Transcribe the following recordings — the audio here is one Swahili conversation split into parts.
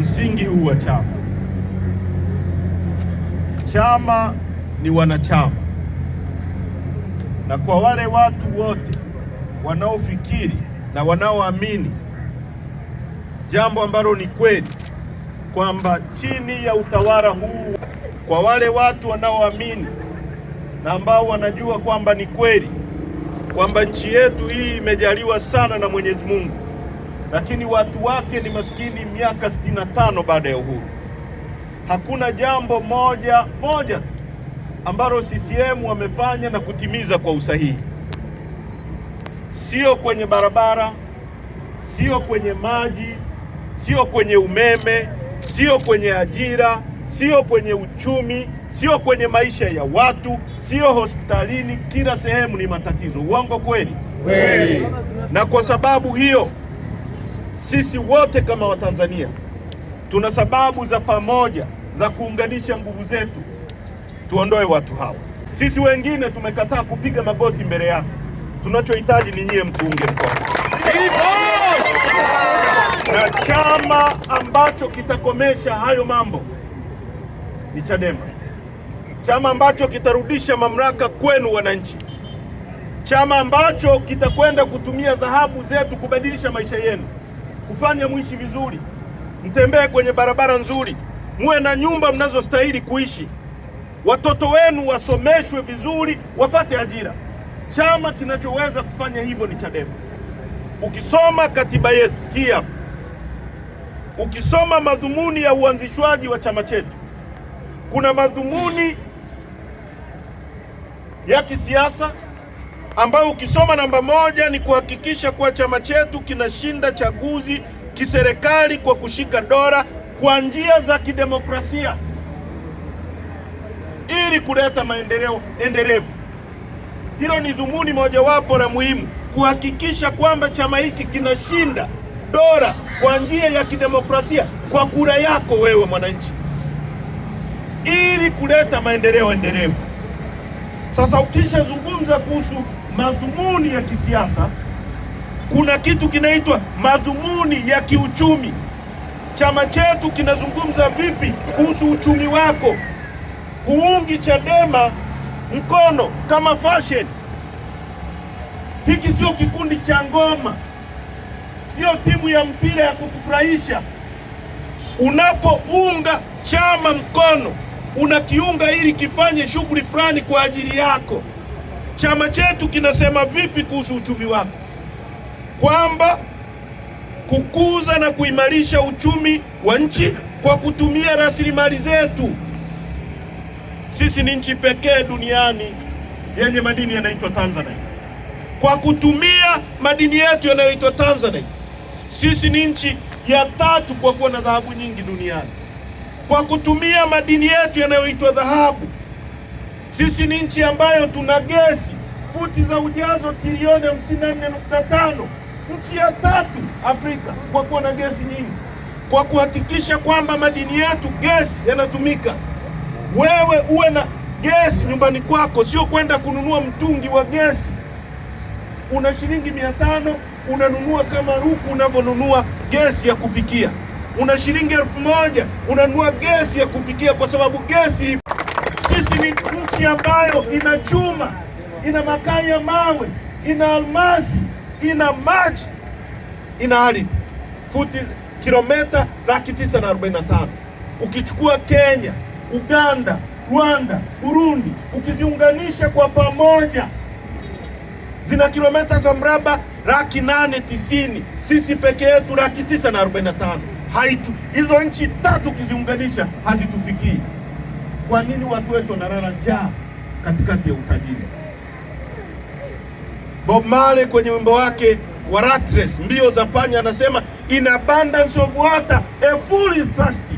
msingi huu wa chama. Chama ni wanachama, na kwa wale watu wote wanaofikiri na wanaoamini jambo ambalo ni kweli kwamba chini ya utawala huu, kwa wale watu wanaoamini na ambao wanajua kwamba ni kweli kwamba nchi yetu hii imejaliwa sana na Mwenyezi Mungu, lakini watu wake ni maskini miaka 65 baada ya uhuru. Hakuna jambo moja ambalo CCM wamefanya na kutimiza kwa usahihi. Sio kwenye barabara, sio kwenye maji, sio kwenye umeme, sio kwenye ajira, sio kwenye uchumi, sio kwenye maisha ya watu, sio hospitalini. Kila sehemu ni matatizo. Uongo kweli? Kweli. Na kwa sababu hiyo sisi wote kama Watanzania tuna sababu za pamoja za kuunganisha nguvu zetu tuondoe watu hawa. Sisi wengine tumekataa kupiga magoti mbele yako. Tunachohitaji ni nyie mtuunge mkono. Na chama ambacho kitakomesha hayo mambo ni Chadema. Chama ambacho kitarudisha mamlaka kwenu wananchi. Chama ambacho kitakwenda kutumia dhahabu zetu kubadilisha maisha yenu, kufanya muishi vizuri, mtembee kwenye barabara nzuri, muwe na nyumba mnazostahili kuishi, watoto wenu wasomeshwe vizuri, wapate ajira. Chama kinachoweza kufanya hivyo ni Chadema. Ukisoma katiba yetu hii hapa, ukisoma madhumuni ya uanzishwaji wa chama chetu, kuna madhumuni ya kisiasa ambayo ukisoma namba 1 ni kuhakikisha kuwa chama chetu kinashinda chaguzi kiserikali kwa kushika dola kwa njia za kidemokrasia ili kuleta maendeleo endelevu. Hilo ni dhumuni mojawapo la muhimu, kuhakikisha kwamba chama hiki kinashinda dola kwa njia ya kidemokrasia kwa kura yako wewe mwananchi, ili kuleta maendeleo endelevu. Sasa ukishazungumza kuhusu madhumuni ya kisiasa, kuna kitu kinaitwa madhumuni ya kiuchumi. Chama chetu kinazungumza vipi kuhusu uchumi wako. Huungi Chadema mkono kama fashion. Hiki sio kikundi cha ngoma, sio timu ya mpira ya kukufurahisha. Unapounga chama mkono, unakiunga ili kifanye shughuli fulani kwa ajili yako. Chama chetu kinasema vipi kuhusu uchumi wako? Kwamba kukuza na kuimarisha uchumi wa nchi kwa kutumia rasilimali zetu. Sisi ni nchi pekee duniani yenye madini yanaitwa Tanzanite. Kwa kutumia madini yetu yanayoitwa Tanzanite, sisi ni nchi ya 3 kwa kuwa na dhahabu nyingi duniani. Kwa kutumia madini yetu yanayoitwa dhahabu, sisi ni nchi ambayo tuna gesi futi za ujazo trilioni 54.5, nchi ya 3 Afrika kwa kuwa na gesi nyingi. Kwa kuhakikisha kwamba madini yetu gesi yanatumika, wewe uwe na gesi nyumbani kwako, sio kwenda kununua mtungi wa gesi. Una shilingi 500 unanunua kama ruku unavyonunua gesi ya kupikia. Una shilingi 1000 unanunua gesi ya kupikia, kwa sababu gesi. Sisi ni nchi ambayo ina chuma, ina makaa ya mawe, ina almasi, ina maji, ina ardhi futi kilomita 945. Ukichukua Kenya, Uganda, Rwanda, Burundi, ukiziunganisha kwa pamoja zina kilomita za mraba 890. Sisi peke yetu 945. Hizo nchi 3 ukiziunganisha hazitufikii. Kwa nini watu wetu wanalala njaa katikati ya utajiri? Bob Marley kwenye wimbo wake wa Rat Race, mbio za panya, anasema in abundance of water a fool is thirsty.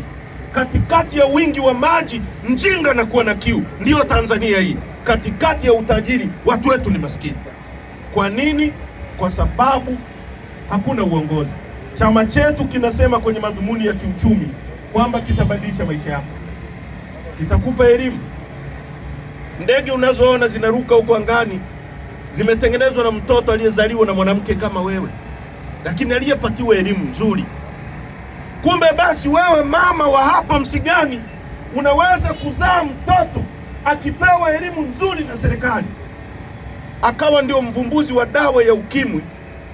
Katikati ya wingi wa maji mjinga na kuwa na kiu. Ndiyo Tanzania hii. Katikati ya utajiri watu wetu ni maskini. Kwa nini? Kwa sababu hakuna uongozi. Chama chetu kinasema kwenye madhumuni ya kiuchumi kwamba kitabadilisha maisha yako, kitakupa elimu. Ndege unazoona zinaruka huko angani zimetengenezwa na mtoto aliyezaliwa na mwanamke kama wewe, lakini aliyepatiwa elimu nzuri. Kumbe basi wewe mama wa hapa Msigani unaweza kuzaa mtoto akipewa elimu nzuri na serikali, akawa ndio mvumbuzi wa dawa ya ukimwi,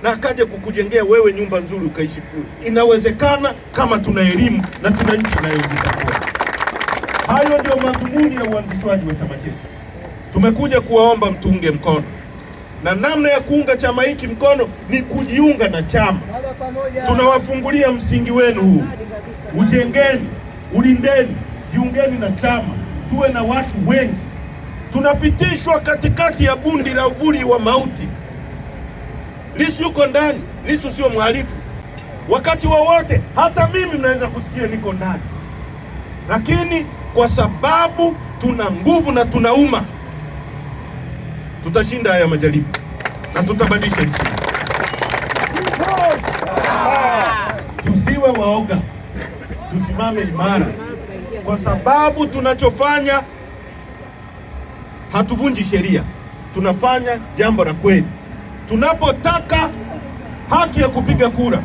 na akaja kukujengea wewe nyumba nzuri ukaishi kule. Inawezekana kama tuna elimu na tuna nchi inayojitambua. Hayo ndio madhumuni ya uanzishwaji wa chama chetu. Tumekuja kuwaomba mtuunge mkono, na namna ya kuunga chama hiki mkono ni kujiunga na chama. Tunawafungulia msingi wenu huu, ujengeni, ulindeni, jiungeni na chama, tuwe na watu wengi. Tunapitishwa katikati ya bundi la uvuli wa mauti. Lissu yuko ndani. Lissu sio mhalifu. Wakati wowote hata mimi mnaweza kusikia niko ndani, lakini kwa sababu tuna nguvu na tunauma, tutashinda haya majaribu na tutabadilisha nchi. Tusiwe waoga, tusimame imara, kwa sababu tunachofanya hatuvunji sheria, tunafanya jambo la kweli. Tunapotaka haki ya kupiga kura,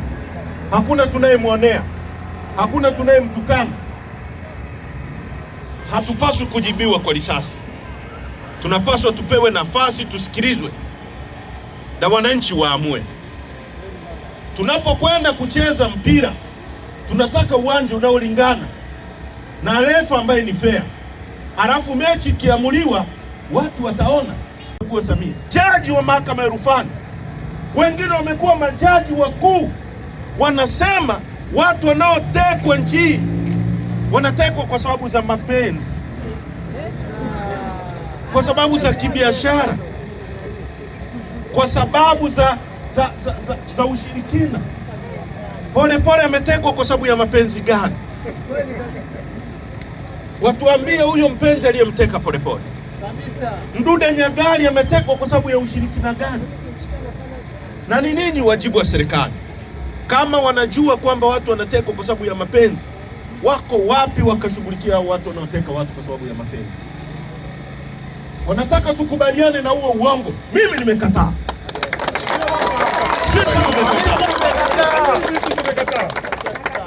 hakuna tunayemwonea, hakuna tunayemtukana. Hatupaswi kujibiwa kwa risasi. Tunapaswa tupewe nafasi, tusikilizwe na wananchi waamue. Tunapokwenda kucheza mpira, tunataka uwanja unaolingana na refa ambaye ni fair. Halafu mechi ikiamuliwa, watu wataona. Kwa Samia, jaji wa mahakama ya rufani, wengine wamekuwa majaji wakuu, wanasema watu wanaotekwa nchi wanatekwa kwa sababu za mapenzi, kwa sababu za kibiashara, kwa sababu za ushirikina. Polepole ametekwa kwa sababu ya mapenzi gani? Watuambie huyo mpenzi aliyemteka Polepole. Mdude Nyagali ametekwa kwa sababu ya ushirikina gani? Na ni nini wajibu wa serikali? Kama wanajua kwamba watu wanatekwa kwa sababu ya mapenzi, wako wapi wakashughulikia watu wanaoteka watu kwa sababu ya mapenzi? Wanataka tukubaliane na huo uongo. Mimi nimekataa. Sisi tumekataa.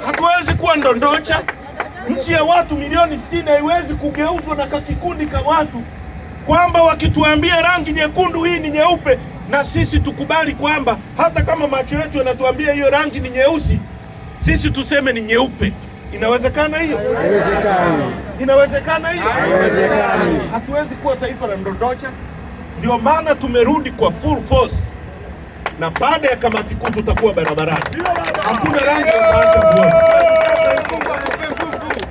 Hatuwezi kuwa ndondocha. Nchi ya watu milioni 60 haiwezi kugeuzwa na kakikundi ka watu, kwamba wakituambia rangi nyekundu hii ni nyeupe, na sisi tukubali kwamba hata kama macho yetu yanatuambia hiyo rangi ni nyeusi, sisi tuseme ni nyeupe. Inawezekana hiyo? Haiwezekani. Inawezekana hiyo? Haiwezekani. Hatuwezi kuwa taifa la ndondocha. Ndio maana tumerudi kwa full force, na baada ya kamati kuu tutakuwa barabarani. Hakuna rangi ya kuona.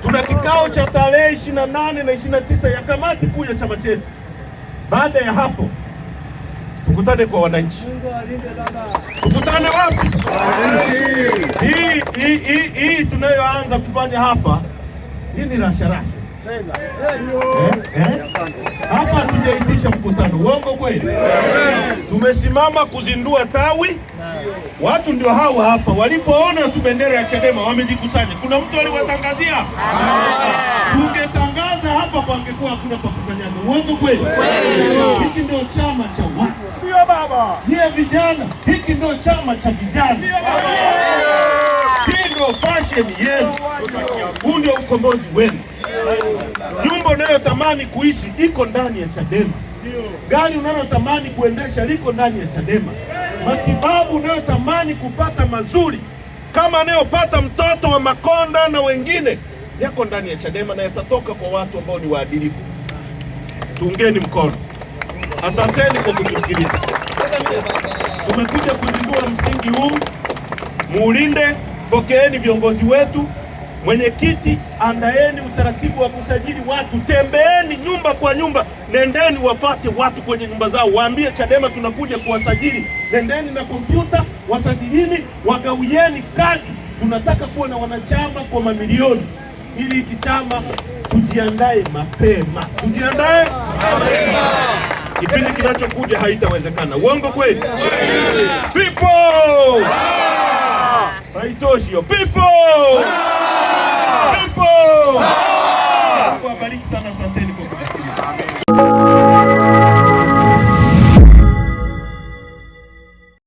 Tuna kikao cha tarehe 28 na 29 ya kamati kuu ya chama chetu. Baada ya hapo tukutane kwa wananchi. Tukutane wapi? Hii tunayoanza kufanya hapa, hii ni rasharasha. Hapa hatujaitisha mkutano. Uongo kweli? Tumesimama kuzindua tawi. Watu ndio hawa hapa, walipoona tu bendera ya Chadema wamejikusanya. Kuna mtu aliwatangazia? Tungetangaza hapa pangekuwa hakuna pa kukanyaga. Uongo kweli? Hiki ndio chama cha watu. Ndio baba. Nyie vijana, hiki ndio chama cha vijana. Hii ndio fashion yenu. Huu ndio ukombozi wenu. Nyumba unayotamani kuishi iko ndani ya Chadema. Gari unayotamani kuendesha liko ndani ya Chadema. Matibabu unayotamani kupata mazuri kama anayopata mtoto wa Makonda na wengine yako ndani ya Chadema, na yatatoka kwa watu ambao ni waadilifu. Tuungeni mkono. Asanteni kwa kutusikiliza. Tumekuja kuzindua msingi huu, muulinde. Pokeeni viongozi wetu. Mwenyekiti, andaeni utaratibu wa kusajili watu. Tembeeni nyumba kwa nyumba, nendeni wafate watu kwenye nyumba zao, waambie Chadema tunakuja kuwasajili. Nendeni na kompyuta, wasajilini, wagawieni kadi. Tunataka kuwa na wanachama kwa mamilioni, ili hiki chama tujiandae mapema. Tujiandae mapema. Kipindi kinachokuja haitawezekana. Uongo kweli? People! Haitoshi hiyo. People! Mungu awabariki sana, asanteni kwa kusikiliza.